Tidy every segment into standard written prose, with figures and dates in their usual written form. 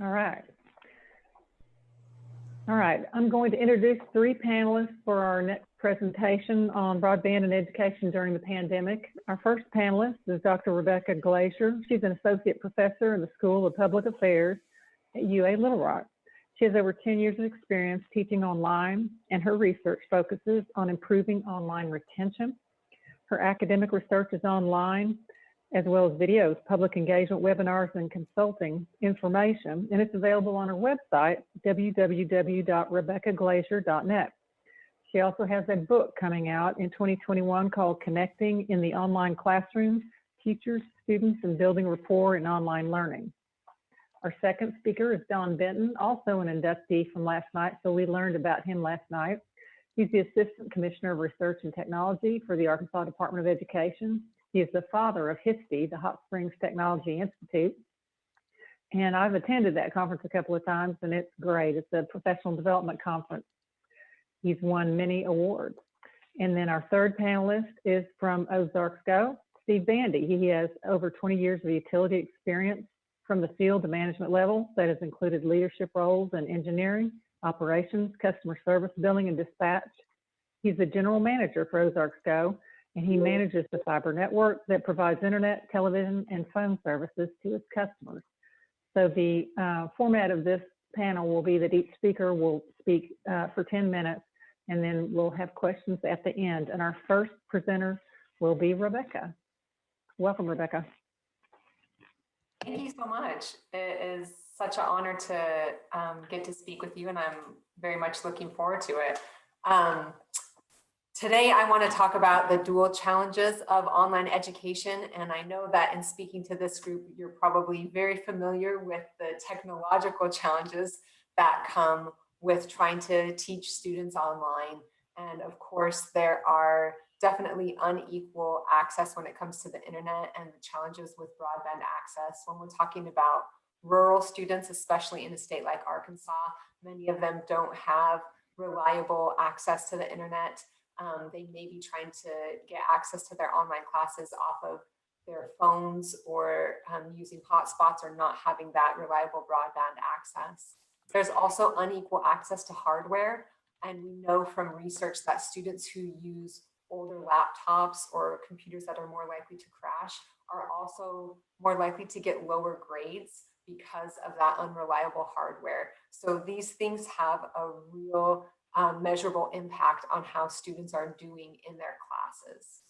All right. All right, I'm going to introduce three panelists for our next presentation on broadband and education during the pandemic. Our first panelist is Dr. Rebecca Glazier. She's an associate professor in the School of Public Affairs at UA Little Rock. She has over 10 years of experience teaching online, and her research focuses on improving online retention. Her academic research is online, as well as videos, public engagement, webinars, and consulting information, and it's available on her website, www.rebeccaglazier.net. She also has a book coming out in 2021 called Connecting in the Online Classroom, Teachers, Students, and Building Rapport in Online Learning. Our second speaker is Don Benton, also an inductee from last night, so we learned about him last night. He's the Assistant Commissioner of Research and Technology for the Arkansas Department of Education. He is the father of HSTE, the Hot Springs Technology Institute. And I've attended that conference a couple of times, and it's great. It's a professional development conference. He's won many awards. And then our third panelist is from Ozarks Go, Steve Bandy. He has over 20 years of utility experience from the field to management level that has included leadership roles in engineering, operations, customer service, billing, and dispatch. He's the general manager for Ozarks Go, and he manages the fiber network that provides internet, television, and phone services to its customers. So the format of this panel will be that each speaker will speak for 10 minutes, and then we'll have questions at the end. And our first presenter will be Rebecca. Welcome, Rebecca. Thank you so much. It is such an honor to get to speak with you, and I'm very much looking forward to it. Today, I want to talk about the dual challenges of online education, and I know that in speaking to this group, you're probably very familiar with the technological challenges that come with trying to teach students online. And of course, there are definitely unequal access when it comes to the internet and the challenges with broadband access. When we're talking about rural students, especially in a state like Arkansas, many of them don't have reliable access to the internet. They may be trying to get access to their online classes off of their phones or using hotspots or not having that reliable broadband access. There's also unequal access to hardware. And we know from research that students who use older laptops or computers that are more likely to crash are also more likely to get lower grades because of that unreliable hardware. So these things have a real measurable impact on how students are doing in their classes.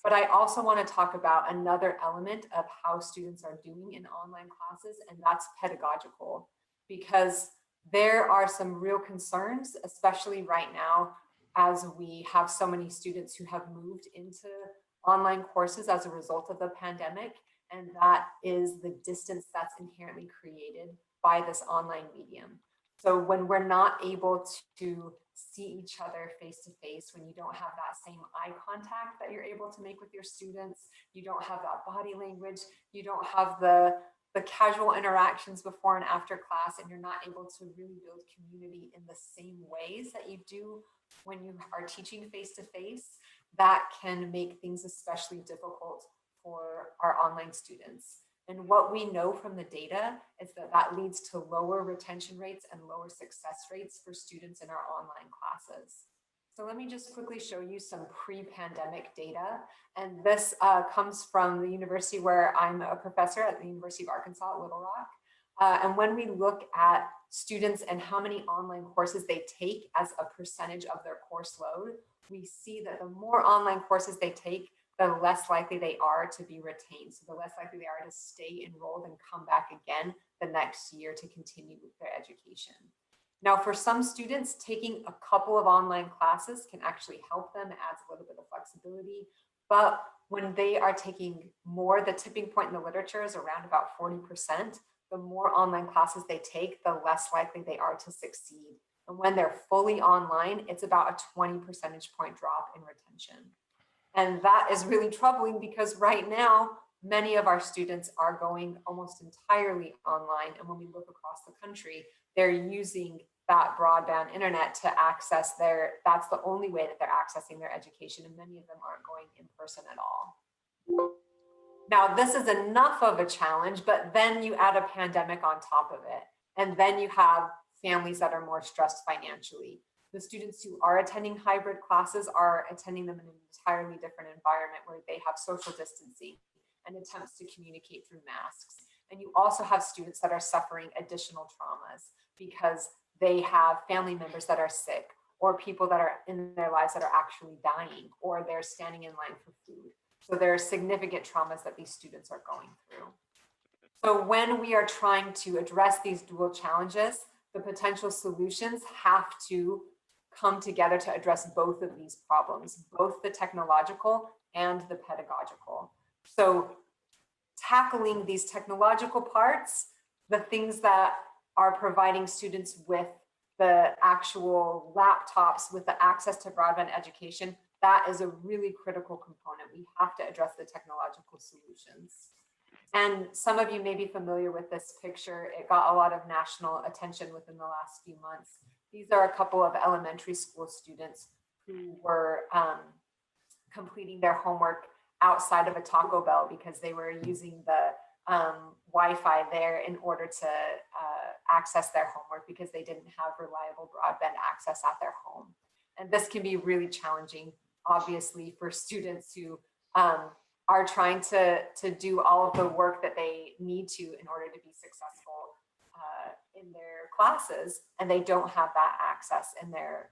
But I also want to talk about another element of how students are doing in online classes, and that's pedagogical, because there are some real concerns, especially right now, as we have so many students who have moved into online courses as a result of the pandemic, and that is the distance that's inherently created by this online medium. So when we're not able to see each other face to face, when you don't have that same eye contact that you're able to make with your students, you don't have that body language, you don't have the casual interactions before and after class, and you're not able to really build community in the same ways that you do when you are teaching face to face, that can make things especially difficult for our online students. And what we know from the data is that that leads to lower retention rates and lower success rates for students in our online classes. So let me just quickly show you some pre-pandemic data. And this comes from the university where I'm a professor at the University of Arkansas at Little Rock. And when we look at students and how many online courses they take as a percentage of their course load, we see that the more online courses they take, the less likely they are to be retained. So the less likely they are to stay enrolled and come back again the next year to continue with their education. Now, for some students, taking a couple of online classes can actually help them, adds a little bit of flexibility. But when they are taking more, the tipping point in the literature is around about 40%. The more online classes they take, the less likely they are to succeed. And when they're fully online, it's about a 20 percentage point drop in retention. And that is really troubling because right now, many of our students are going almost entirely online. And when we look across the country, they're using that broadband internet to access that's the only way that they're accessing their education. And many of them aren't going in person at all. Now, this is enough of a challenge, but then you add a pandemic on top of it. And then you have families that are more stressed financially. The students who are attending hybrid classes are attending them in an entirely different environment where they have social distancing and attempts to communicate through masks. And you also have students that are suffering additional traumas because they have family members that are sick, or people that are in their lives that are actually dying, or they're standing in line for food. So there are significant traumas that these students are going through. So when we are trying to address these dual challenges, the potential solutions have to come together to address both of these problems, both the technological and the pedagogical. So tackling these technological parts, the things that are providing students with the actual laptops, with the access to broadband education, that is a really critical component. We have to address the technological solutions. And some of you may be familiar with this picture. It got a lot of national attention within the last few months. These are a couple of elementary school students who were completing their homework outside of a Taco Bell because they were using the Wi-Fi there in order to access their homework because they didn't have reliable broadband access at their home. And this can be really challenging, obviously, for students who are trying to do all of the work that they need to in order to be successful in their classes, and they don't have that access in their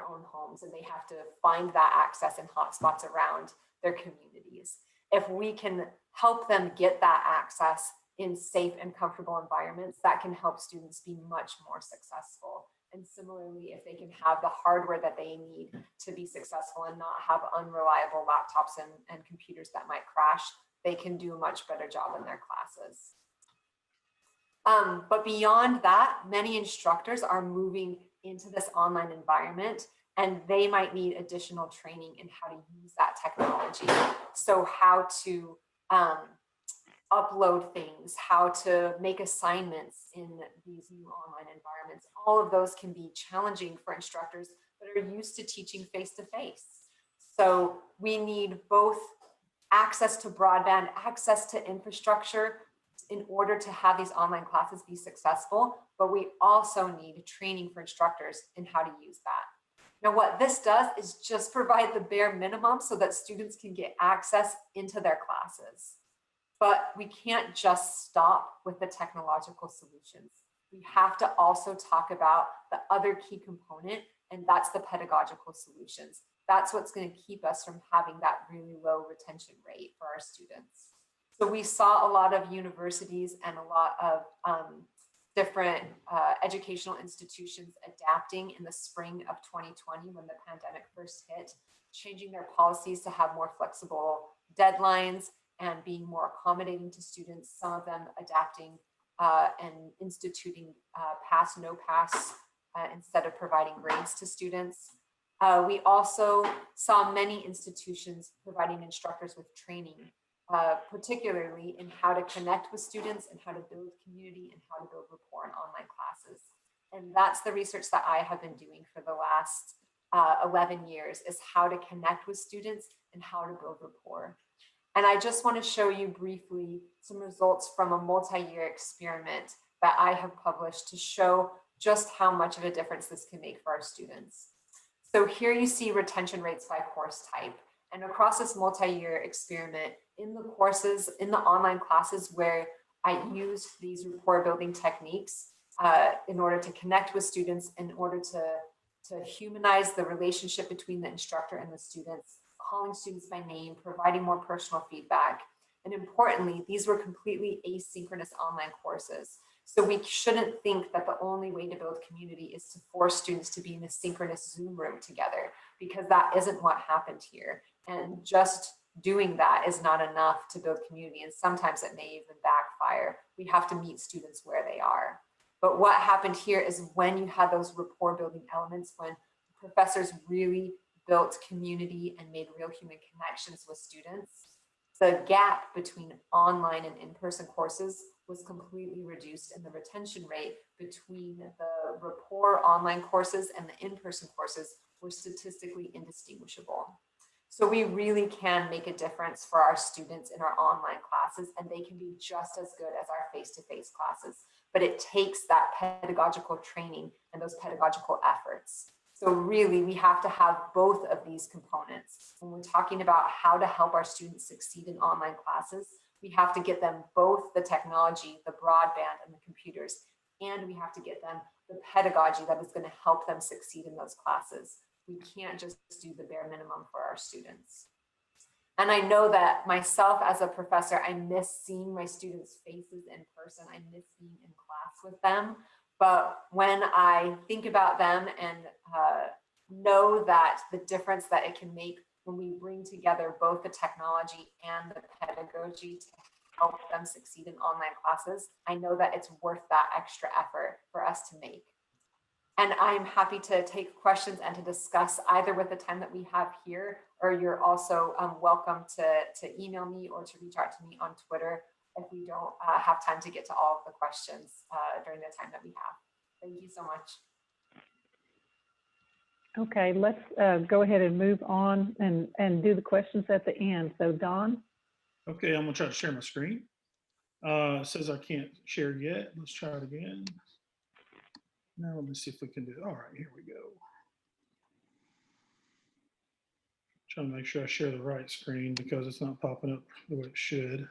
own homes, and they have to find that access in hotspots around their communities. If we can help them get that access in safe and comfortable environments, that can help students be much more successful. And similarly, if they can have the hardware that they need to be successful and not have unreliable laptops and computers that might crash, they can do a much better job in their classes. But beyond that, many instructors are moving into this online environment, and they might need additional training in how to use that technology. So how to upload things, how to make assignments in these new online environments. All of those can be challenging for instructors that are used to teaching face-to-face. So we need both access to broadband, access to infrastructure in order to have these online classes be successful, but we also need training for instructors in how to use that. Now, what this does is just provide the bare minimum so that students can get access into their classes. But we can't just stop with the technological solutions. We have to also talk about the other key component, and that's the pedagogical solutions. That's what's going to keep us from having that really low retention rate for our students. So we saw a lot of universities and a lot of different educational institutions adapting in the spring of 2020 when the pandemic first hit, changing their policies to have more flexible deadlines and being more accommodating to students, some of them adapting and instituting pass, no pass instead of providing grades to students. We also saw many institutions providing instructors with training, particularly in how to connect with students and how to build community and how to build rapport in online classes. And that's the research that I have been doing for the last 11 years, is how to connect with students and how to build rapport. And I just want to show you briefly some results from a multi-year experiment that I have published to show just how much of a difference this can make for our students. So here you see retention rates by course type. And across this multi-year experiment, in the courses, in the online classes where I used these rapport building techniques in order to connect with students, in order to humanize the relationship between the instructor and the students, calling students by name, providing more personal feedback. And importantly, these were completely asynchronous online courses. So we shouldn't think that the only way to build community is to force students to be in a synchronous Zoom room together, because that isn't what happened here. And just doing that is not enough to build community, and sometimes it may even backfire. We have to meet students where they are. But what happened here is when you had those rapport building elements, when professors really built community and made real human connections with students, the gap between online and in-person courses was completely reduced, and the retention rate between the rapport online courses and the in-person courses were statistically indistinguishable. So we really can make a difference for our students in our online classes, and they can be just as good as our face-to-face classes. but it takes that pedagogical training and those pedagogical efforts. So really, we have to have both of these components. When we're talking about how to help our students succeed in online classes, we have to get them both the technology, the broadband, and the computers, and we have to get them the pedagogy that is going to help them succeed in those classes. We can't just do the bare minimum for our students. And I know that myself as a professor, I miss seeing my students' faces in person. I miss being in class with them. But when I think about them and know that the difference that it can make when we bring together both the technology and the pedagogy to help them succeed in online classes, I know that it's worth that extra effort for us to make. And I'm happy to take questions and to discuss either with the time that we have here, or you're also welcome to email me or to reach out to me on Twitter if we don't have time to get to all of the questions during the time that we have. Thank you so much. Okay, let's go ahead and move on and do the questions at the end. So Don? Okay, I'm gonna try to share my screen. It says I can't share yet. Let's try it again. Now let me see if we can do it. All right, here we go. Trying to make sure I share the right screen because it's not popping up the way it should.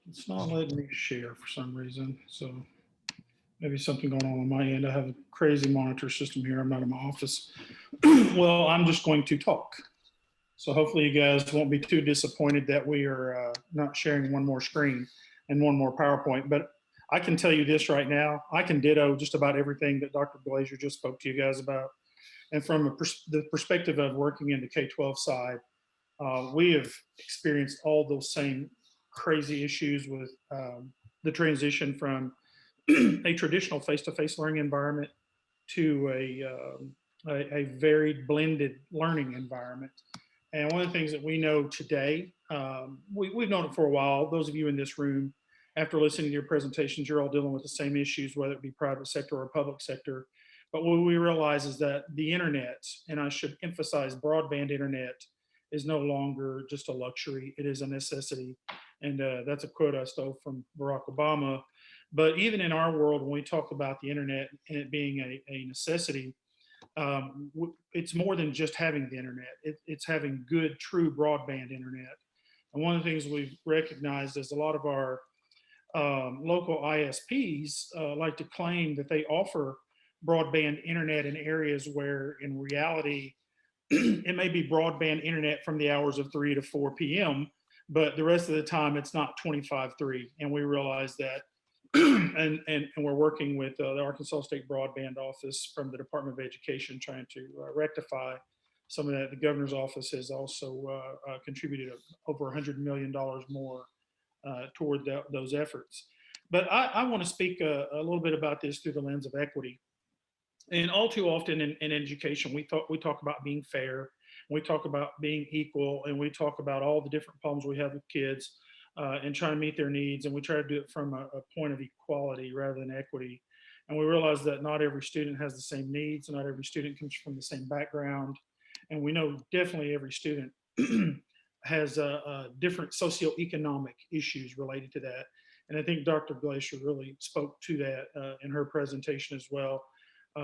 It's not letting me share for some reason. So maybe something going on my end. I have a crazy monitor system here. I'm not in my office. Well, I'm just going to talk. So hopefully you guys won't be too disappointed that we are not sharing one more screen and one more PowerPoint. But I can tell you this right now, I can ditto just about everything that Dr. Glazier just spoke to you guys about. And from the perspective of working in the K-12 side, we have experienced all those same crazy issues with the transition from a traditional face-to-face learning environment to a varied blended learning environment. And one of the things that we know today, we've known it for a while. Those of you in this room, after listening to your presentations, you're all dealing with the same issues, whether it be private sector or public sector. But what we realize is that the internet, and I should emphasize broadband internet, is no longer just a luxury, it is a necessity. And that's a quote I stole from Barack Obama. But even in our world, when we talk about the internet and it being a necessity, it's more than just having the internet. It's having good, true broadband internet. And one of the things we've recognized is a lot of our local ISPs like to claim that they offer broadband internet in areas where in reality, it may be broadband internet from the hours of 3 to 4 p.m., but the rest of the time it's not 25/3. And we realize that and we're working with the Arkansas State Broadband Office from the Department of Education trying to rectify some of that. The governor's office has also contributed over $100 million more toward those efforts. But I want to speak a little bit about this through the lens of equity. And all too often in education, we talk about being fair, we talk about being equal, and we talk about all the different problems we have with kids and trying to meet their needs. And we try to do it from a point of equality rather than equity. And we realize that not every student has the same needs, not every student comes from the same background. And we know definitely every student has different socioeconomic issues related to that. And I think Dr. Glazier really spoke to that in her presentation as well.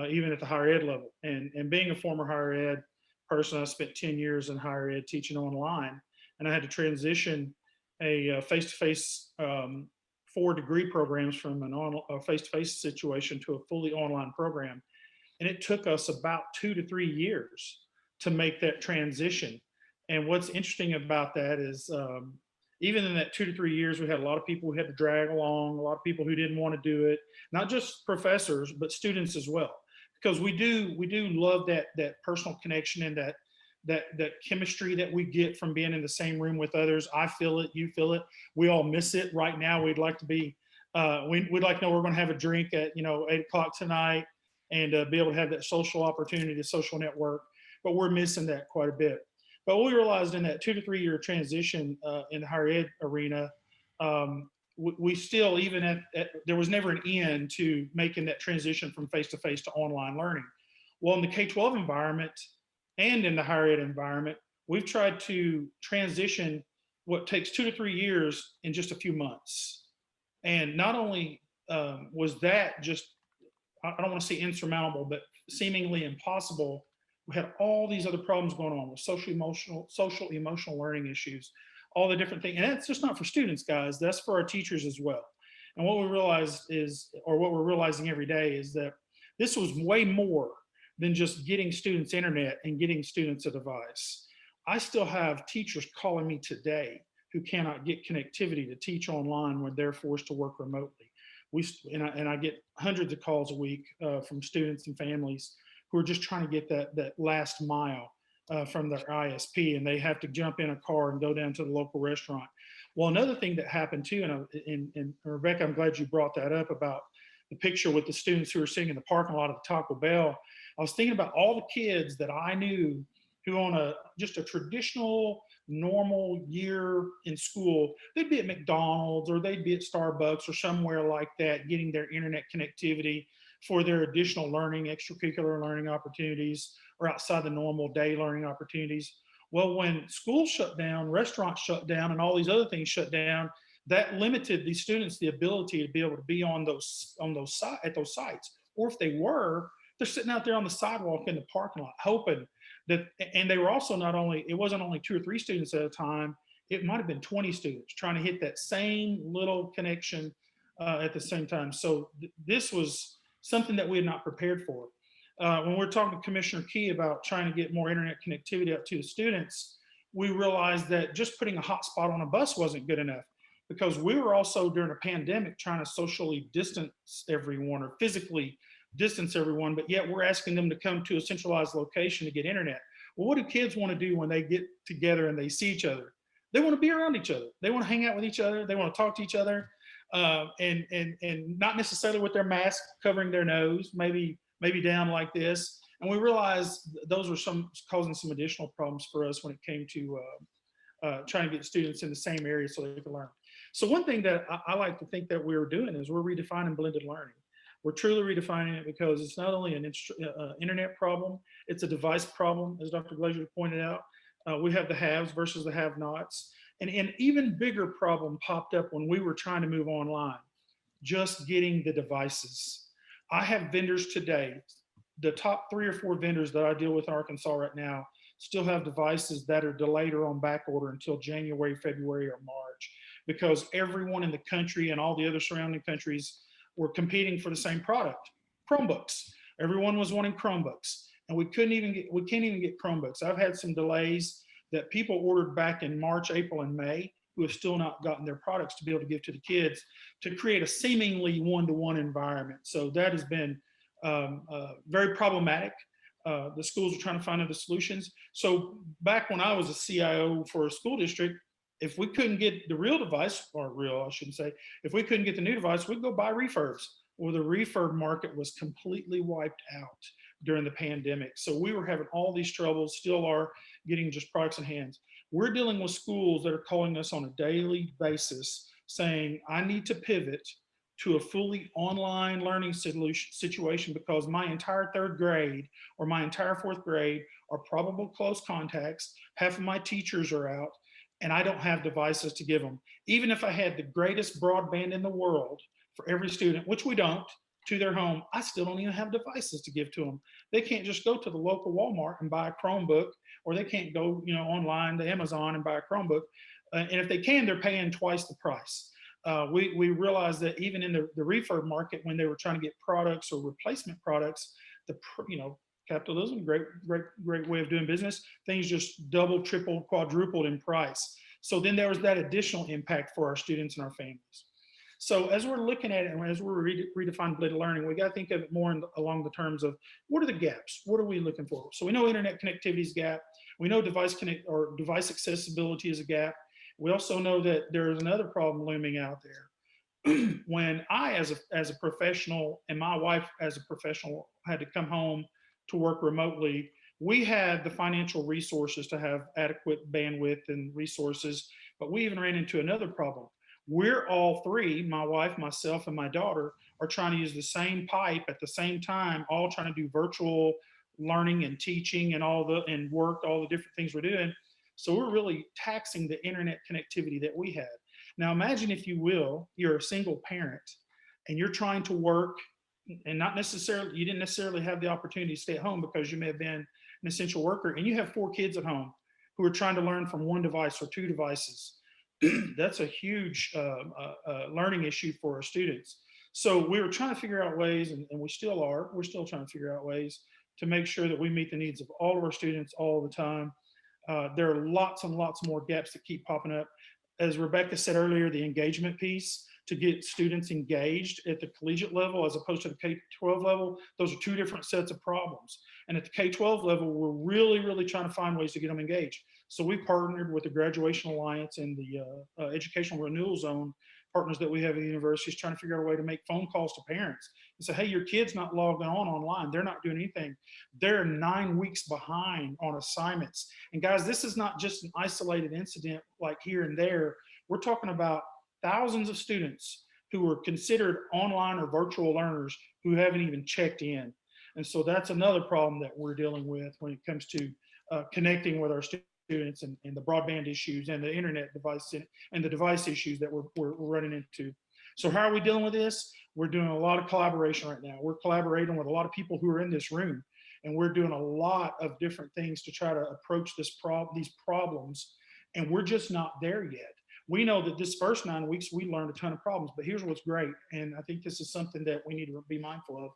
Even at the higher ed level. And being a former higher ed person, I spent 10 years in higher ed teaching online, and I had to transition a face-to-face 4-degree programs from a face-to-face situation to a fully online program. And it took us about 2 to 3 years to make that transition. And what's interesting about that is even in that 2 to 3 years, we had a lot of people who had to drag along, a lot of people who didn't want to do it, not just professors, but students as well. Because we do love that personal connection and that chemistry that we get from being in the same room with others. I feel it, you feel it. We all miss it right now. We'd like to be, we'd like to know we're going to have a drink at 8 o'clock tonight and be able to have that social opportunity, the social network. But we're missing that quite a bit. But we realized in that 2 to 3 year transition in the higher ed arena, we still, even there was never an end to making that transition from face-to-face to online learning. Well, in the K-12 environment and in the higher ed environment, we've tried to transition what takes 2 to 3 years in just a few months. And not only was that just, I don't want to say insurmountable, but seemingly impossible, we had all these other problems going on with social emotional learning issues, all the different things. And that's just not for students, guys, that's for our teachers as well. And what we realized is, or what we're realizing every day, is that this was way more than just getting students internet and getting students a device. I still have teachers calling me today who cannot get connectivity to teach online when they're forced to work remotely. And I get hundreds of calls a week from students and families who are just trying to get that last mile from their ISP, and they have to jump in a car and go down to the local restaurant. Well, another thing that happened too, and Rebecca, I'm glad you brought that up about the picture with the students who were sitting in the parking lot of the Taco Bell. I was thinking about all the kids that I knew who on just a traditional normal year in school, they'd be at McDonald's or they'd be at Starbucks or somewhere like that, getting their internet connectivity for their additional learning, extracurricular learning opportunities, or outside the normal day learning opportunities. Well, when schools shut down, restaurants shut down, and all these other things shut down, that limited these students the ability to be able to be at those sites. Or if they were, they're sitting out there on the sidewalk in the parking lot, hoping that, and they were also it wasn't only 2 or 3 students at a time, it might've been 20 students trying to hit that same little connection at the same time. So this was something that we had not prepared for. When we're talking to Commissioner Key about trying to get more internet connectivity up to the students, we realized that just putting a hotspot on a bus wasn't good enough, because we were also during a pandemic trying to socially distance everyone, or physically distance everyone, but yet we're asking them to come to a centralized location to get internet. Well, what do kids want to do when they get together and they see each other? They want to be around each other. They want to hang out with each other. They want to talk to each other, and not necessarily with their mask covering their nose, maybe down like this. And we realized those were causing some additional problems for us when it came to trying to get students in the same area so they could learn. So one thing that I like to think that we're doing is we're redefining blended learning. We're truly redefining it, because it's not only an internet problem, it's a device problem, as Dr. Glazier pointed out. We have the haves versus the have-nots. And an even bigger problem popped up when we were trying to move online, just getting the devices. I have vendors today, the top 3 or 4 vendors that I deal with in Arkansas right now still have devices that are delayed or on back order until January, February, or March, because everyone in the country and all the other surrounding countries were competing for the same product, Chromebooks. Everyone was wanting Chromebooks, and we can't even get Chromebooks. I've had some delays that people ordered back in March, April, and May who have still not gotten their products to be able to give to the kids to create a seemingly one-to-one environment. So that has been very problematic. The schools are trying to find other solutions. So back when I was a CIO for a school district, if we couldn't get the real device, or real, I shouldn't say, if we couldn't get the new device, we'd go buy refurbs. Well, the refurb market was completely wiped out during the pandemic. So we were having all these troubles, still are, getting just products in hands. We're dealing with schools that are calling us on a daily basis saying, I need to pivot to a fully online learning situation because my entire 3rd grade or my entire 4th grade are probable close contacts. Half of my teachers are out, and I don't have devices to give them. Even if I had the greatest broadband in the world for every student, which we don't, to their home, I still don't even have devices to give to them. They can't just go to the local Walmart and buy a Chromebook, or they can't go, online to Amazon and buy a Chromebook. And if they can, they're paying twice the price. We realized that even in the refurb market, when they were trying to get products or replacement products, capitalism, great way of doing business, things just doubled, tripled, quadrupled in price. So then there was that additional impact for our students and our families. So as we're looking at it, and as we're redefining blended learning, we got to think of it more along the terms of what are the gaps? What are we looking for? So we know internet connectivity is a gap. We know device accessibility is a gap. We also know that there is another problem looming out there. When I, as a professional, and my wife as a professional had to come home to work remotely, we had the financial resources to have adequate bandwidth and resources, but we even ran into another problem. We're all 3, my wife, myself, and my daughter, are trying to use the same pipe at the same time, all trying to do virtual learning and teaching and and work, all the different things we're doing. So we're really taxing the internet connectivity that we had. Now imagine, if you will, you're a single parent and you're trying to work, and you didn't necessarily have the opportunity to stay at home because you may have been an essential worker, and you have 4 kids at home who are trying to learn from 1 device or 2 devices. That's a huge learning issue for our students. So we were trying to figure out ways, and we still are, we're still trying to figure out ways to make sure that we meet the needs of all of our students all the time. There are lots and lots more gaps that keep popping up. As Rebecca said earlier, the engagement piece, to get students engaged at the collegiate level as opposed to the K-12 level, those are 2 different sets of problems. And at the K-12 level, we're really, really trying to find ways to get them engaged. So we partnered with the Graduation Alliance and the Educational Renewal Zone partners that we have at the universities, trying to figure out a way to make phone calls to parents and say, hey, your kid's not logging on online. They're not doing anything. They're 9 weeks behind on assignments. And guys, this is not just an isolated incident like here and there. We're talking about thousands of students who are considered online or virtual learners who haven't even checked in. And so that's another problem that we're dealing with when it comes to connecting with our students, and the broadband issues and the internet device and the device issues that we're running into. So how are we dealing with this? We're doing a lot of collaboration right now. We're collaborating with a lot of people who are in this room, and we're doing a lot of different things to try to approach these problems, and we're just not there yet. We know that this first 9 weeks, we learned a ton of problems, but here's what's great, and I think this is something that we need to be mindful of,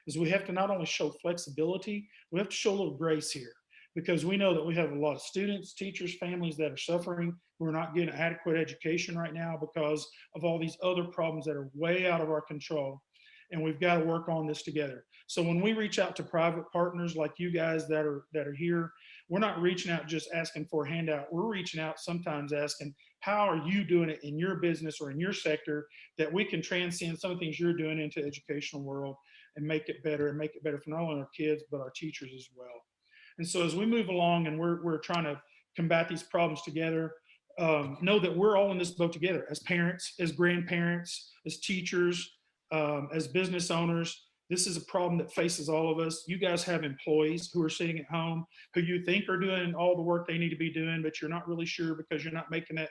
is we have to not only show flexibility, we have to show a little grace here, because we know that we have a lot of students, teachers, families that are suffering, who are not getting adequate education right now because of all these other problems that are way out of our control. And we've got to work on this together. So when we reach out to private partners like you guys that are here, we're not reaching out just asking for a handout. We're reaching out sometimes asking, how are you doing it in your business or in your sector, that we can transcend some of the things you're doing into the educational world and make it better, and make it better for not only our kids, but our teachers as well. And so as we move along and we're trying to combat these problems together, know that we're all in this boat together, as parents, as grandparents, as teachers, as business owners. This is a problem that faces all of us. You guys have employees who are sitting at home who you think are doing all the work they need to be doing, but you're not really sure because you're not making that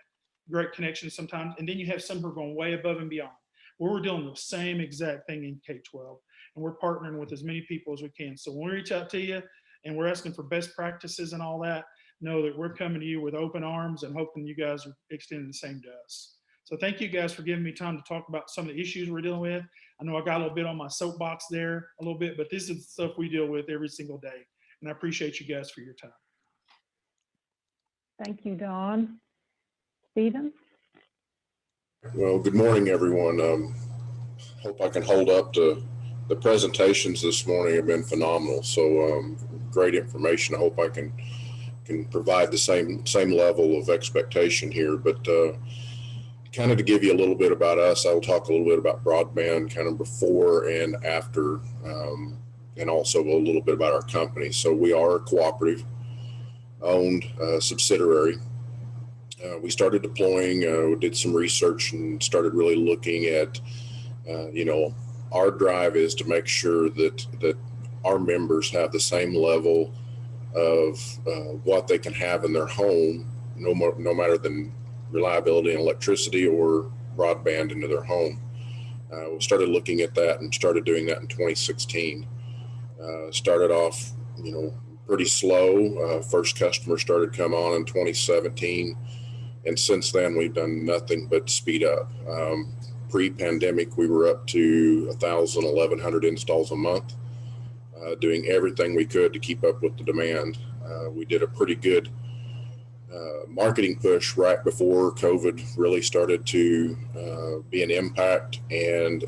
great connection sometimes. And then you have some who are going way above and beyond. We're dealing with the same exact thing in K-12, and we're partnering with as many people as we can. So when we reach out to you and we're asking for best practices and all that, know that we're coming to you with open arms and hoping you guys are extending the same to us. So thank you guys for giving me time to talk about some of the issues we're dealing with. I know I got a little bit on my soapbox there a little bit, but this is the stuff we deal with every single day. And I appreciate you guys for your time. Thank you, Don. Stephen? Well, good morning, everyone. Hope I can hold up to the presentations this morning. Have been phenomenal. So great information. I hope I can provide the same level of expectation here. But kind of to give you a little bit about us, I will talk a little bit about Broadband kind of before and after, and also a little bit about our company. So we are a cooperative owned subsidiary. We started deploying, we did some research and started really looking at, our drive is to make sure that our members have the same level of what they can have in their home, no matter the reliability and electricity or broadband into their home. We started looking at that and started doing that in 2016. Started off, pretty slow. First customer started come on in 2017. And since then, we've done nothing but speed up. Pre-pandemic, we were up to 1,000, 1,100 installs a month, doing everything we could to keep up with the demand. We did a pretty good marketing push right before COVID really started to be an impact. And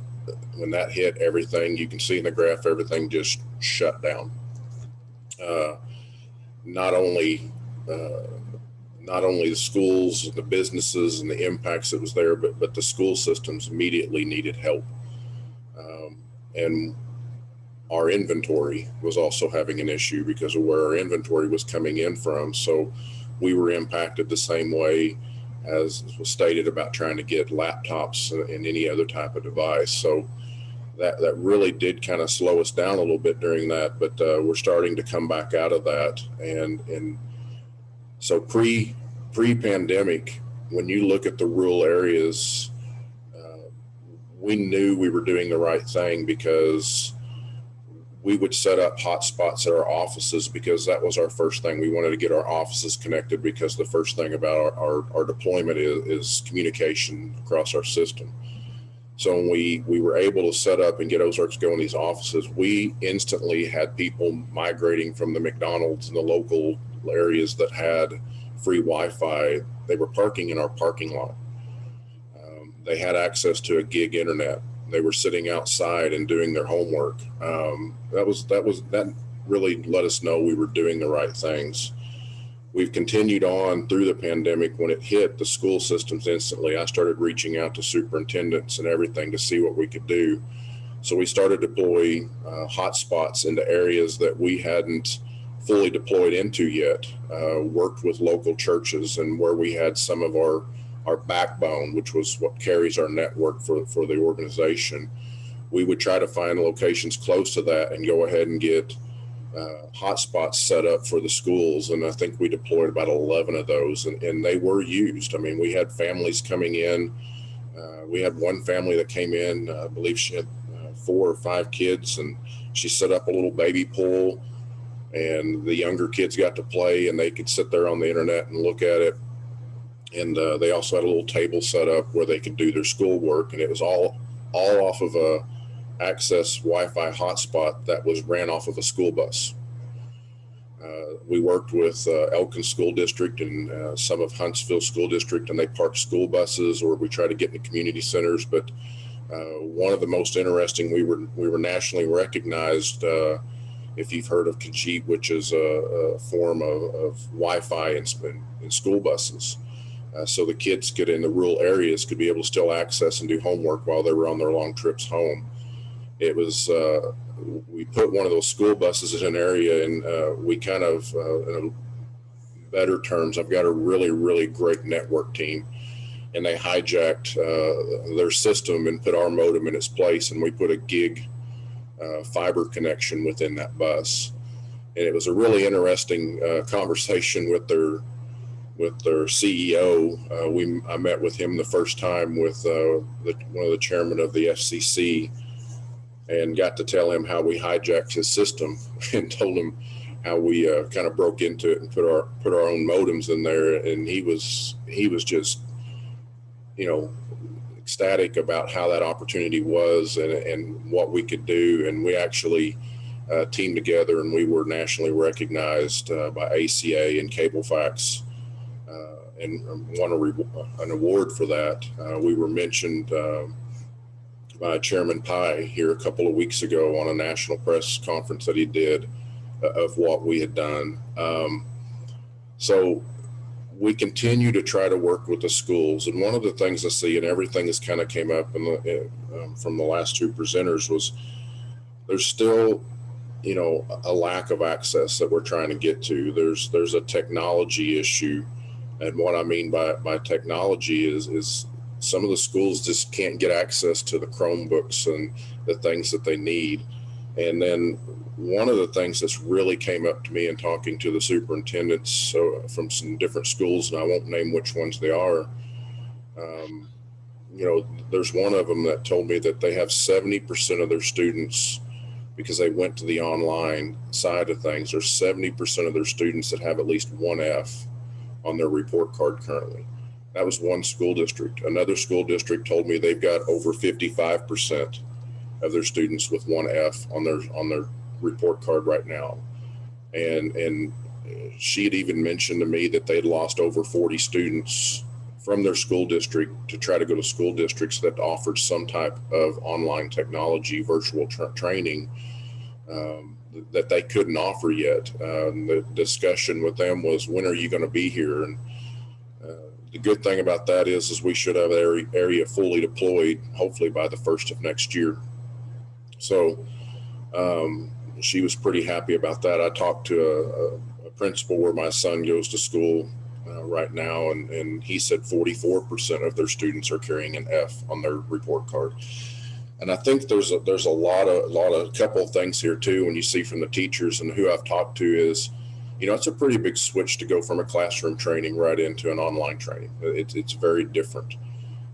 when that hit, everything, you can see in the graph, everything just shut down. Not only the schools, the businesses, and the impacts that was there, but the school systems immediately needed help. And our inventory was also having an issue because of where our inventory was coming in from. So we were impacted the same way as was stated about trying to get laptops and any other type of device. So that really did kind of slow us down a little bit during that, but we're starting to come back out of that and So pre-pandemic, when you look at the rural areas, we knew we were doing the right thing because we would set up hotspots at our offices because that was our first thing. We wanted to get our offices connected because the first thing about our deployment is communication across our system. So when we were able to set up and get Ozarks going in these offices, we instantly had people migrating from the McDonald's and the local areas that had free Wi-Fi. They were parking in our parking lot. They had access to a gig internet. They were sitting outside and doing their homework. That really let us know we were doing the right things. We've continued on through the pandemic. When it hit the school systems instantly, I started reaching out to superintendents and everything to see what we could do. So we started to deploy hotspots into areas that we hadn't fully deployed into yet. Worked with local churches and where we had some of our backbone, which was what carries our network for the organization. We would try to find locations close to that and go ahead and get hotspots set up for the schools. And I think we deployed about 11 of those and they were used. I mean, we had families coming in. We had one family that came in, I believe she had 4 or 5 kids, and she set up a little baby pool and the younger kids got to play and they could sit there on the internet and look at it. And they also had a little table set up where they could do their schoolwork, and it was all off of a access Wi-Fi hotspot that was ran off of a school bus. We worked with Elkins School District and some of Huntsville School District, and they parked school buses, or we try to get in the community centers. But one of the most interesting, we were nationally recognized. If you've heard of Kajit, which is a form of Wi-Fi in school buses. So the kids could, in the rural areas, could be able to still access and do homework while they were on their long trips home. It was, we put one of those school buses in an area, and we kind of, in better terms, I've got a really, really great network team, and they hijacked their system and put our modem in its place, and we put a gig fiber connection within that bus. And it was a really interesting conversation with their CEO. I met with him the first time with one of the chairman of the FCC, and got to tell him how we hijacked his system and told him how we kind of broke into it and put our own modems in there. And he was just, ecstatic about how that opportunity was and what we could do. And we actually teamed together, and we were nationally recognized by ACA and Cablefax, and won an award for that. We were mentioned by Chairman Pai here a couple of weeks ago on a national press conference that he did of what we had done. So we continue to try to work with the schools. And one of the things I see, and everything that's kind of came up from the last 2 presenters, was there's still, a lack of access that we're trying to get to. There's a technology issue. And what I mean by technology is some of the schools just can't get access to the Chromebooks and the things that they need. And then one of the things that's really came up to me in talking to the superintendents from some different schools, and I won't name which ones they are, there's one of them that told me that they have 70% of their students, because they went to the online side of things, there's 70% of their students that have at least 1 F on their report card currently. That was one school district. Another school district told me they've got over 55% of their students with 1 F on their report card right now. And she had even mentioned to me that they'd lost over 40 students from their school district to try to go to school districts that offered some type of online technology, virtual training that they couldn't offer yet. The discussion with them was, when are you going to be here? And the good thing about that is we should have the area fully deployed, hopefully by the 1st of next year. So she was pretty happy about that. I talked to a principal where my son goes to school right now, and he said 44% of their students are carrying an F on their report card. And I think there's a couple of things here too. When you see from the teachers and who I've talked to is, it's a pretty big switch to go from a classroom training right into an online training. It's very different.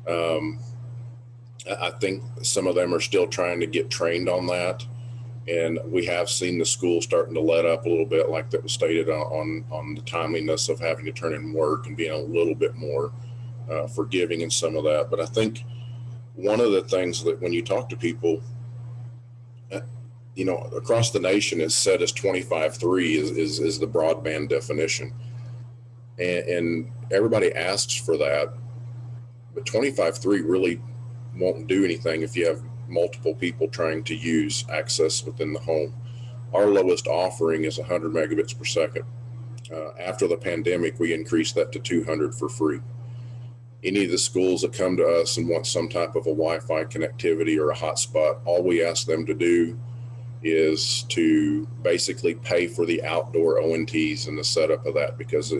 I think some of them are still trying to get trained on that. And we have seen the school starting to let up a little bit, like that was stated on the timeliness of having to turn in work and being a little bit more forgiving in some of that. But I think one of the things that when you talk to people, across the nation is set as 25.3 is the broadband definition. And everybody asks for that, but 25.3 really won't do anything if you have multiple people trying to use access within the home. Our lowest offering is 100 megabits per second. After the pandemic, we increased that to 200 for free. Any of the schools that come to us and want some type of a Wi-Fi connectivity or a hotspot, all we ask them to do is to basically pay for the outdoor ONTs and the setup of that, because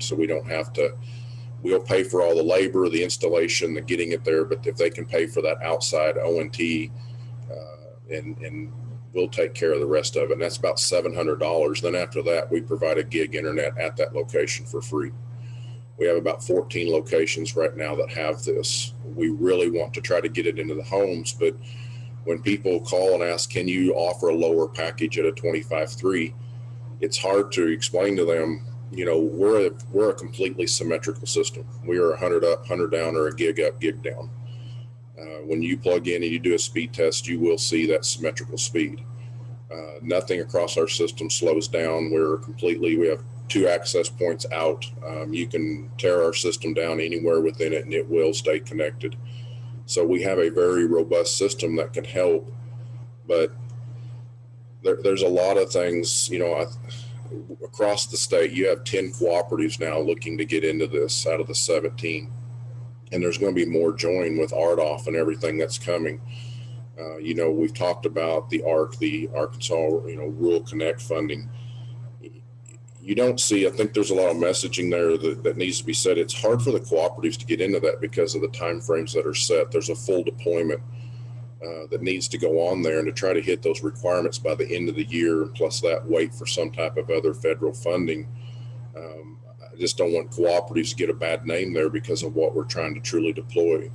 so we don't have to. We'll pay for all the labor, the installation, the getting it there, but if they can pay for that outside ONT, and we'll take care of the rest of it. And that's about $700. Then after that, we provide a gig internet at that location for free. We have about 14 locations right now that have this. We really want to try to get it into the homes, but when people call and ask, can you offer a lower package at a 25.3, it's hard to explain to them, we're a completely symmetrical system. We are 100 up, 100 down, or a gig up, gig down. When you plug in and you do a speed test, you will see that symmetrical speed. Nothing across our system slows down. We have 2 access points out. You can tear our system down anywhere within it and it will stay connected. So we have a very robust system that can help, but there's a lot of things, across the state. You have 10 cooperatives now looking to get into this out of the 17. And there's going to be more join with RDOF and everything that's coming. We've talked about the ARC, the Arkansas, Rural Connect funding. You don't see, I think there's a lot of messaging there that needs to be said. It's hard for the cooperatives to get into that because of the timeframes that are set. There's a full deployment that needs to go on there, and to try to hit those requirements by the end of the year, plus that wait for some type of other federal funding. I just don't want cooperatives to get a bad name there because of what we're trying to truly deploy.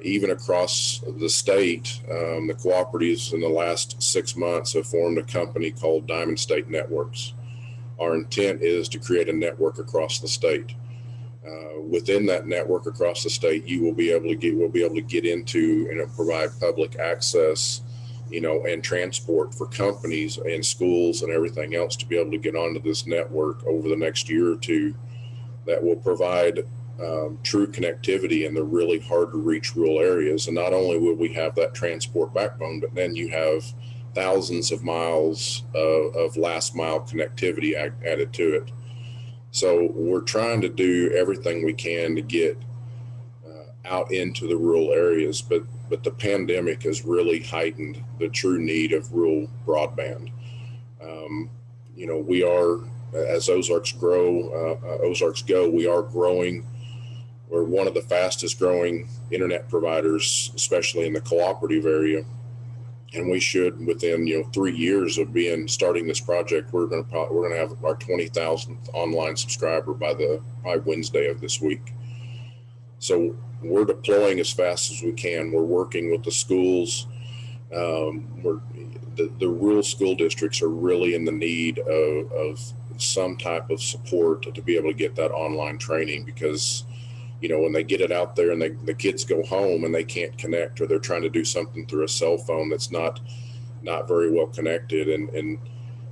Even across the state, the cooperatives in the last 6 months have formed a company called Diamond State Networks. Our intent is to create a network across the state. Within that network across the state, we'll be able to get into and provide public access, and transport for companies and schools and everything else to be able to get onto this network over the next year or two that will provide true connectivity in the really hard to reach rural areas. And not only will we have that transport backbone, but then you have thousands of miles of last mile connectivity added to it. So we're trying to do everything we can to get out into the rural areas, but the pandemic has really heightened the true need of rural broadband. We are, as Ozarks go, we are growing. We're one of the fastest growing internet providers, especially in the cooperative area. And we should, within 3 years of starting this project, we're going to have our 20,000th online subscriber by Wednesday of this week. So we're deploying as fast as we can. We're working with the schools. The rural school districts are really in the need of some type of support to be able to get that online training, because when they get it out there and the kids go home and they can't connect, or they're trying to do something through a cell phone that's not very well connected. And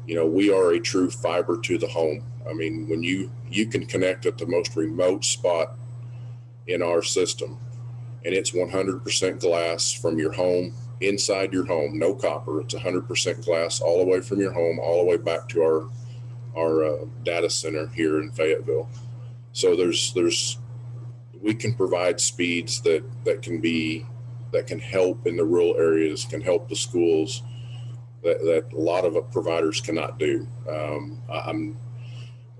we are a true fiber to the home. I mean, when you can connect at the most remote spot in our system, and it's 100% glass from your home, inside your home, no copper. It's 100% glass all the way from your home, all the way back to our data center here in Fayetteville. So we can provide speeds that can help in the rural areas, can help the schools that a lot of providers cannot do.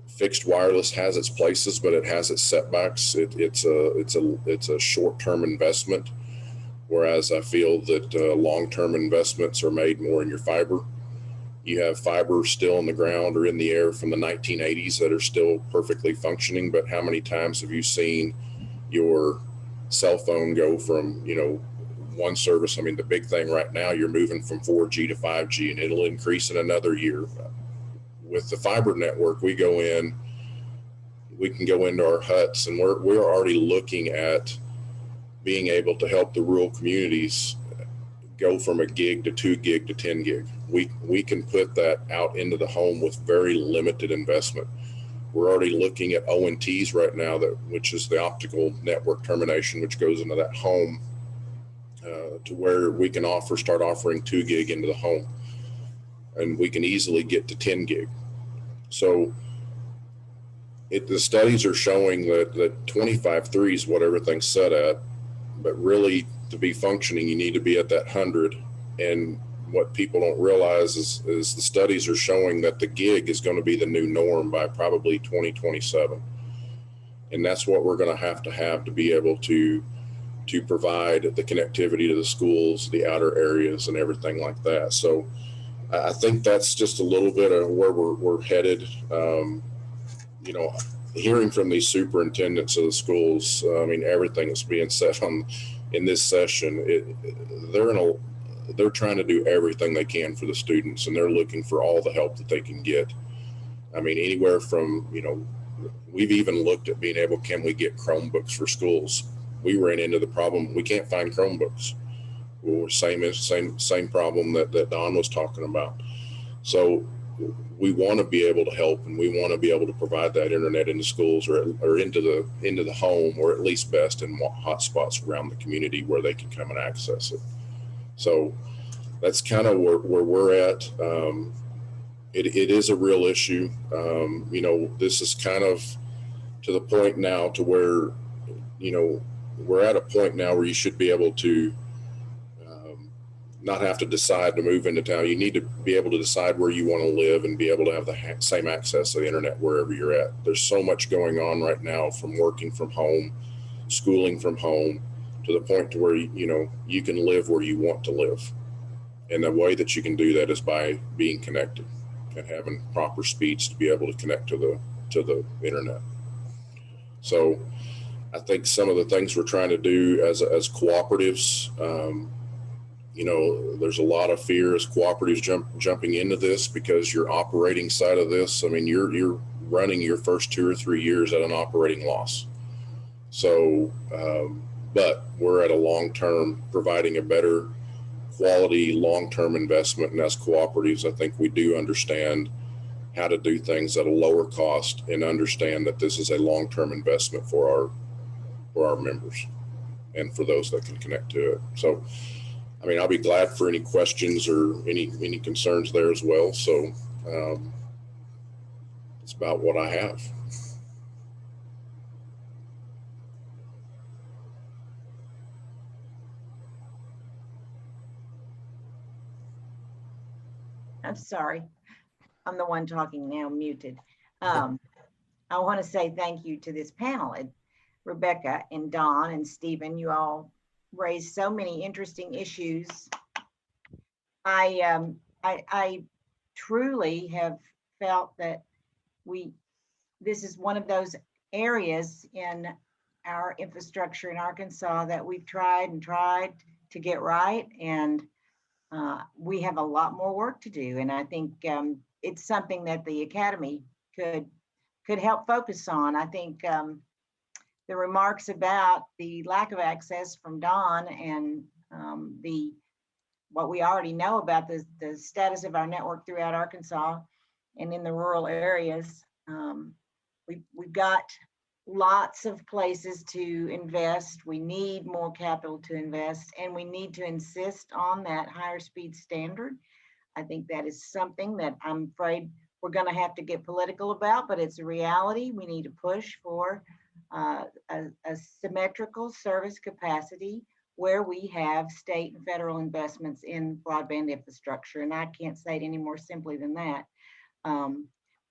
Fixed wireless has its places, but it has its setbacks. It's a short-term investment, whereas I feel that long-term investments are made more in your fiber. You have fiber still in the ground or in the air from the 1980s that are still perfectly functioning. But how many times have you seen your cell phone go from, one service? I mean, the big thing right now, you're moving from 4G to 5G, and it'll increase in another year. With the fiber network, we can go into our huts, and we're already looking at being able to help the rural communities go from a gig to 2 gig to 10 gig. We can put that out into the home with very limited investment. We're already looking at ONTs right now, which is the optical network termination, which goes into that home, to where we can start offering 2 gig into the home, and we can easily get to 10 gig. So the studies are showing that 25.3 is what everything's set at, but really to be functioning, you need to be at that 100. And what people don't realize is the studies are showing that the gig is going to be the new norm by probably 2027. And that's what we're going to have to be able to provide the connectivity to the schools, the outer areas, and everything like that. So I think that's just a little bit of where we're headed. Hearing from these superintendents of the schools, I mean, everything that's being said in this session, they're trying to do everything they can for the students, and they're looking for all the help that they can get. I mean, anywhere from, we've even looked at being able, can we get Chromebooks for schools? We ran into the problem, we can't find Chromebooks. Well, same problem that Don was talking about. So we want to be able to help, and we want to be able to provide that internet into schools or into the home, or at least best in hotspots around the community where they can come and access it. So that's kind of where we're at. It is a real issue. This is kind of to the point now to where, we're at a point now where you should be able to not have to decide to move into town. You need to be able to decide where you want to live and be able to have the same access to the internet wherever you're at. There's so much going on right now, from working from home, schooling from home, to the point to where, you can live where you want to live. And the way that you can do that is by being connected and having proper speeds to be able to connect to the internet. So I think some of the things we're trying to do as cooperatives, there's a lot of fear as cooperatives jumping into this, because your operating side of this, I mean, you're running your first 2 or 3 years at an operating loss. So, but we're at a long-term, providing a better quality long-term investment. And as cooperatives, I think we do understand how to do things at a lower cost, and understand that this is a long-term investment for our members and for those that can connect to it. So, I mean, I'll be glad for any questions or any concerns there as well. So it's about what I have. I'm sorry. I'm the one talking now, muted. I want to say thank you to this panel. Rebecca and Don and Stephen, you all raised so many interesting issues. I truly have felt that this is one of those areas in our infrastructure in Arkansas that we've tried to get right, and we have a lot more work to do. And I think it's something that the Academy could help focus on. I think the remarks about the lack of access from Don, and what we already know about the status of our network throughout Arkansas and in the rural areas. We've got lots of places to invest. We need more capital to invest, and we need to insist on that higher speed standard. I think that is something that I'm afraid we're going to have to get political about, but it's a reality. We need to push for a symmetrical service capacity where we have state and federal investments in broadband infrastructure. And I can't say it any more simply than that.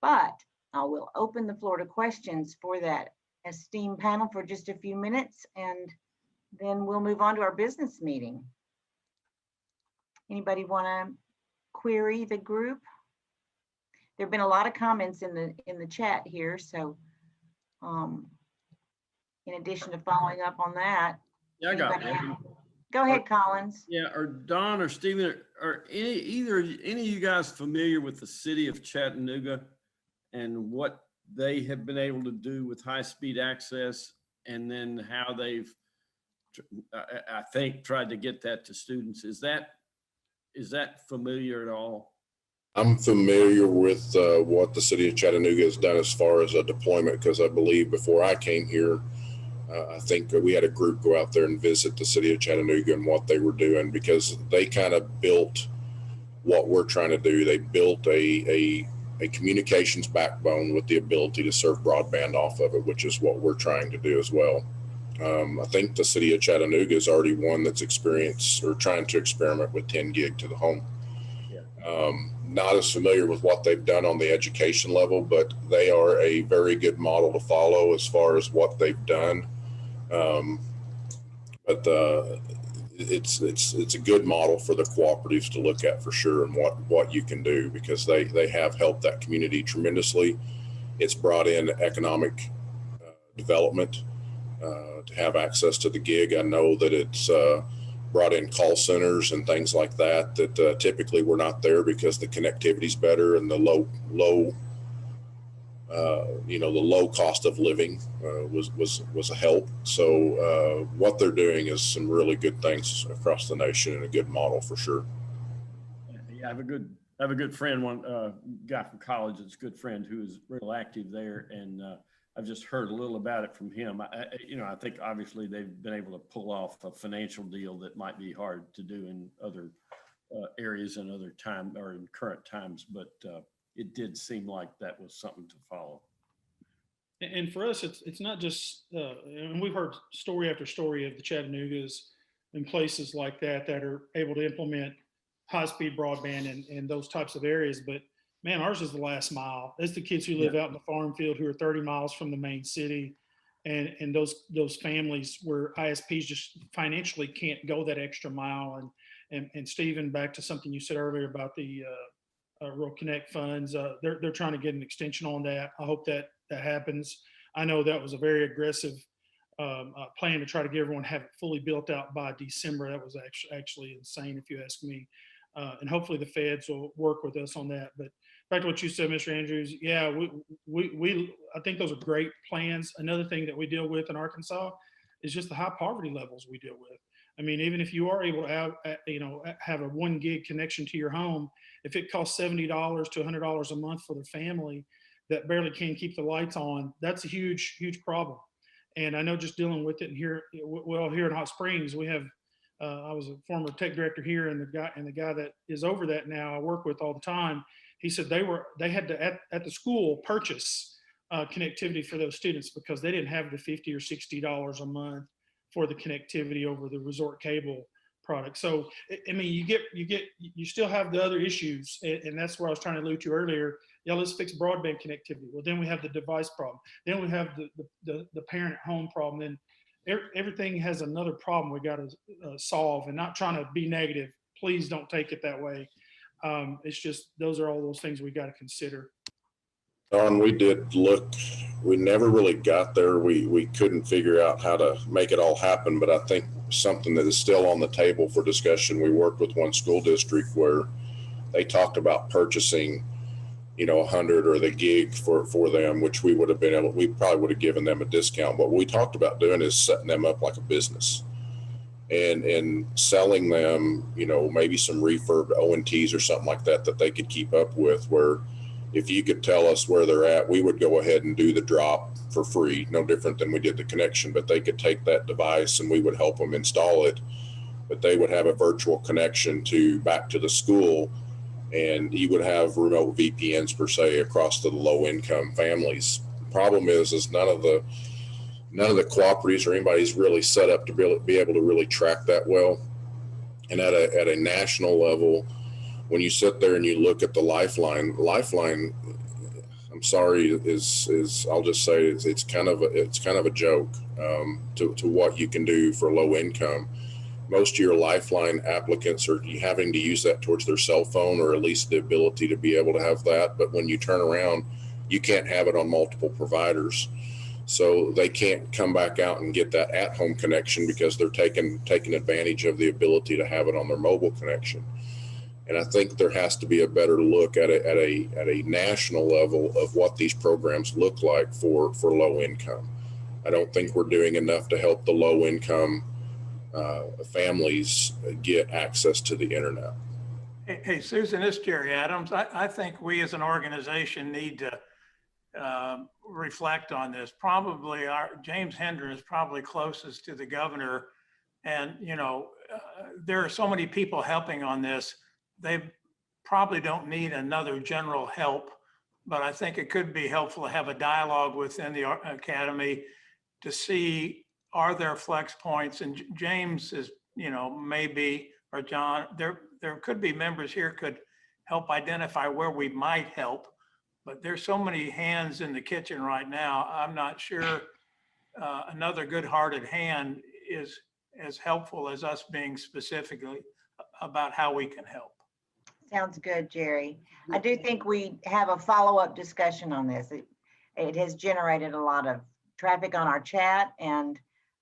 But I will open the floor to questions for that esteemed panel for just a few minutes, and then we'll move on to our business meeting. Anybody want to query the group? there've been a lot of comments in the chat here. So in addition to following up on that, Yeah, I got anybody- one. go ahead, Collins. Yeah, or Don or Stephen, are any of you guys familiar with the city of Chattanooga and what they have been able to do with high-speed access, and then how they've, I think, tried to get that to students? Is that familiar at all? I'm familiar with what the city of Chattanooga has done as far as a deployment, because I believe before I came here, I think we had a group go out there and visit the city of Chattanooga and what they were doing, because they kind of built what we're trying to do. They built a communications backbone with the ability to serve broadband off of it, which is what we're trying to do as well. I think the city of Chattanooga is already one that's experienced or trying to experiment with 10 gig to the home. Not as familiar with what they've done on the education level, but they are a very good model to follow as far as what they've done. But it's a good model for the cooperatives to look at for sure, and what you can do, because they have helped that community tremendously. It's brought in economic development to have access to the gig. I know that it's brought in call centers and things like that typically were not there, because the connectivity's better and the low cost of living was a help. So what they're doing is some really good things across the nation, and a good model for sure. Yeah, I have a good friend, one guy from college that's a good friend who is real active there, and I've just heard a little about it from him. I think obviously they've been able to pull off a financial deal that might be hard to do in other areas and other time, or in current times, but it did seem like that was something to follow. And for us, it's not just, and we've heard story after story of the Chattanoogas and places like that are able to implement high-speed broadband in those types of areas. But man, ours is the last mile. It's the kids who live out in the farm field who are 30 miles from the main city, and those families where ISPs just financially can't go that extra mile. And Stephen, back to something you said earlier about the Rural Connect funds, they're trying to get an extension on that. I hope that happens. I know that was a very aggressive plan to try to get everyone have it fully built out by December. That was actually insane, if you ask me. And hopefully the feds will work with us on that. But back to what you said, Mr. Andrews, yeah, I think those are great plans. Another thing that we deal with in Arkansas is just the high poverty levels we deal with. I mean, even if you are able to have a 1 gig connection to your home, if it costs $70 to $100 a month for the family that barely can keep the lights on, that's a huge, huge problem. And I know just dealing with it here in Hot Springs, we have, I was a former tech director here, and the guy that is over that now I work with all the time, he said they had to at the school purchase connectivity for those students, because they didn't have the $50 or $60 a month for the connectivity over the resort cable product. So I mean, you still have the other issues, and that's where I was trying to allude to earlier. Yeah, let's fix broadband connectivity. Well, then we have the device problem. Then we have the parent at home problem. Then everything has another problem we got to solve. And not trying to be negative, please don't take it that way. It's just, those are all those things we got to consider. Don, we did look, we never really got there. We couldn't figure out how to make it all happen, but I think something that is still on the table for discussion. We worked with one school district where they talked about purchasing 100 or the gig for them, which we would have been able, we probably would have given them a discount. What we talked about doing is setting them up like a business and selling them, maybe some refurb ONTs or something like that they could keep up with, where if you could tell us where they're at, we would go ahead and do the drop for free, no different than we did the connection, but they could take that device and we would help them install it, but they would have a virtual connection back to the school. And you would have remote VPNs per se across the low income families. The problem is none of the cooperatives or anybody's really set up to be able to really track that well. And at a national level, when you sit there and you look at the Lifeline, I'm sorry, is I'll just say it's kind of a joke to what you can do for low income. most of your Lifeline applicants are having to use that towards their cell phone, or at least the ability to be able to have that. But when you turn around, you can't have it on multiple providers. So they can't come back out and get that at-home connection because they're taking advantage of the ability to have it on their mobile connection. And I think there has to be a better look at a national level of what these programs look like for low income. I don't think we're doing enough to help the low income families get access to the internet. Hey, Susan, it's Jerry Adams. I think we as an organization need to reflect on this. Probably James Hendren is probably closest to the governor. And, you know, there are so many people helping on this. They probably don't need another general help, but I think it could be helpful to have a dialogue within the academy to see, are there flex points? And James is, you know, maybe, or John, there could be members here could help identify where we might help, but there's so many hands in the kitchen right now. I'm not sure another good-hearted hand is as helpful as us being specifically about how we can help. Sounds good, Jerry. I do think we have a follow-up discussion on this. It has generated a lot of traffic on our chat, and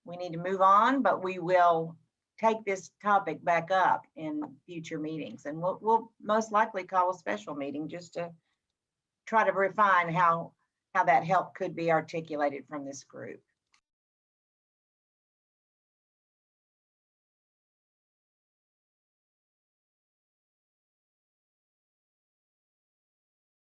we need to move on, but we will take this topic back up in future meetings, and we'll most likely call a special meeting just to try to refine how that help could be articulated from this group.